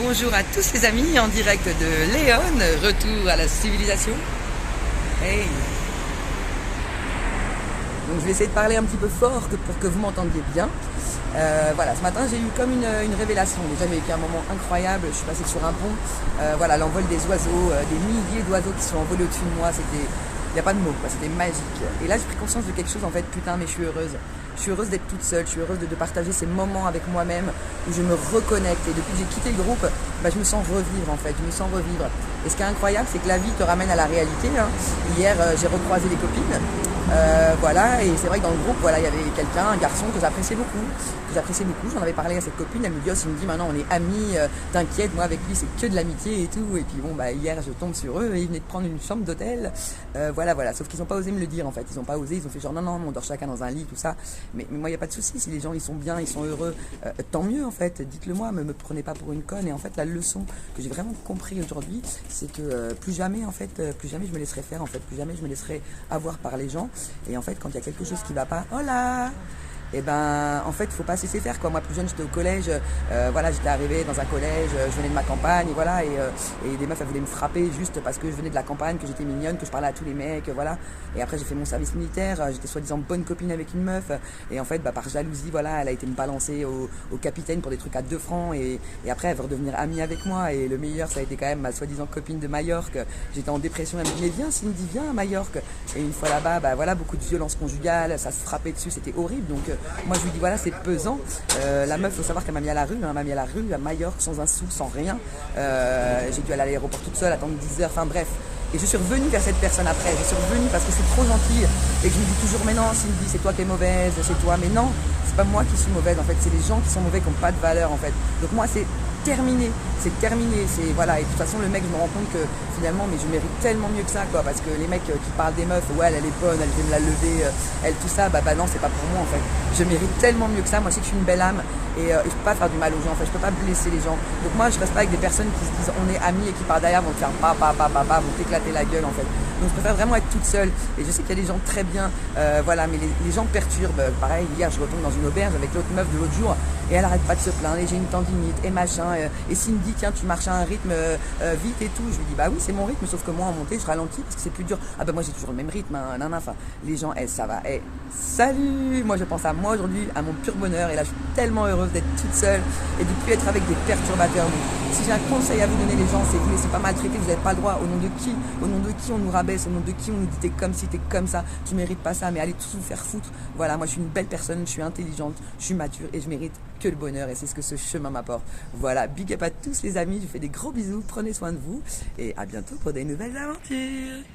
Bonjour à tous les amis en direct de Léon, retour à la civilisation. Hey. Donc je vais essayer de parler un petit peu fort pour que vous m'entendiez bien. Voilà, ce matin j'ai eu comme une révélation. Déjà j'ai vécu un moment incroyable, je suis passée sur un pont. Voilà, l'envol des oiseaux, des milliers d'oiseaux qui sont envolés au-dessus de moi, il n'y a pas de mots, c'était magique. Et là j'ai pris conscience de quelque chose en fait, putain mais je suis heureuse. Je suis heureuse d'être toute seule, je suis heureuse de partager ces moments avec moi-même où je me reconnecte. Et depuis que j'ai quitté le groupe, je me sens revivre en fait, je me sens revivre. Et ce qui est incroyable, c'est que la vie te ramène à la réalité. Hier, j'ai recroisé des copines. Voilà, et c'est vrai que dans le groupe, voilà, il y avait quelqu'un, un garçon que j'appréciais beaucoup. J'en avais parlé à cette copine, elle me dit, oh, il me dit maintenant on est amis, t'inquiète, moi avec lui c'est que de l'amitié et tout. Et puis bon, hier je tombe sur eux et ils venaient de prendre une chambre d'hôtel. Voilà, sauf qu'ils n'ont pas osé me le dire en fait, ils n'ont pas osé, ils ont fait genre non, on dort chacun dans un lit, tout ça. Mais moi il n'y a pas de souci, si les gens ils sont bien, ils sont heureux, tant mieux en fait, dites-le moi, me prenez pas pour une conne. Et en fait la leçon que j'ai vraiment compris aujourd'hui, c'est que plus jamais je me laisserai faire en fait, plus jamais je me laisserai avoir par les gens. Et en fait quand il y a quelque chose qui va pas, oh là, et en fait faut pas se laisser faire quoi. Moi plus jeune j'étais au collège, voilà, j'étais arrivée dans un collège, je venais de ma campagne, voilà, et des meufs elles voulaient me frapper juste parce que je venais de la campagne, que j'étais mignonne, que je parlais à tous les mecs, voilà. Et après j'ai fait mon service militaire, j'étais soi-disant bonne copine avec une meuf, et en fait par jalousie, voilà, elle a été me balancer au capitaine pour des trucs à 2 francs, et après elle veut redevenir amie avec moi. Et le meilleur ça a été quand même ma soi-disant copine de Majorque. J'étais en dépression, elle me dit mais viens Cindy, viens à Majorque. Et une fois là-bas, voilà, beaucoup de violence conjugale, ça se frappait dessus, c'était horrible. Donc moi je lui dis voilà, c'est pesant. La meuf, faut savoir qu'elle m'a mis à la rue, à Majorque, sans un sou, sans rien. J'ai dû aller à l'aéroport toute seule, attendre 10 heures, enfin bref. Et je suis revenue vers cette personne après, je suis revenue parce que c'est trop gentil. Et que je me dis toujours mais non Cindy, c'est toi qui es mauvaise, c'est toi. Mais non, c'est pas moi qui suis mauvaise en fait, c'est les gens qui sont mauvais, qui n'ont pas de valeur en fait. Donc moi c'est terminé, c'est voilà. Et de toute façon le mec, je me rends compte que finalement mais je mérite tellement mieux que ça quoi, parce que les mecs qui parlent des meufs, ouais elle est bonne, elle vient me la lever, elle tout ça, bah non, c'est pas pour moi en fait. Je mérite tellement mieux que ça. Moi je sais que je suis une belle âme et je peux pas faire du mal aux gens en fait, je peux pas blesser les gens. Donc moi je reste pas avec des personnes qui se disent on est amis et qui par derrière vont te faire vont t'éclater la gueule en fait. Donc je préfère vraiment être toute seule. Et je sais qu'il y a des gens très bien, voilà, mais les gens perturbent. Pareil, hier je retourne dans une auberge avec l'autre meuf de l'autre jour et elle arrête pas de se plaindre, et j'ai une tendinite et machin, et s'il me dit tiens tu marches à un rythme vite et tout, je lui dis bah oui c'est mon rythme, sauf que moi en montée je ralentis parce que c'est plus dur. Ah bah moi j'ai toujours le même rythme, enfin les gens, ça va, salut, moi je pense à moi aujourd'hui, à mon pur bonheur, et là je suis tellement heureuse d'être toute seule et de plus être avec des perturbateurs. Donc, si j'ai un conseil à vous donner les gens, c'est vous laissez pas maltraiter, vous n'avez pas le droit. Au nom de qui on nous rabaisse, au nom de qui on nous dit t'es comme si, t'es comme ça, tu mérites pas ça, mais allez tous vous faire foutre. Voilà, moi je suis une belle personne, je suis intelligente, je suis mature et je mérite que le bonheur, et c'est ce que ce chemin m'apporte. Voilà, big up à tous les amis, je vous fais des gros bisous, prenez soin de vous et à bientôt pour des nouvelles aventures.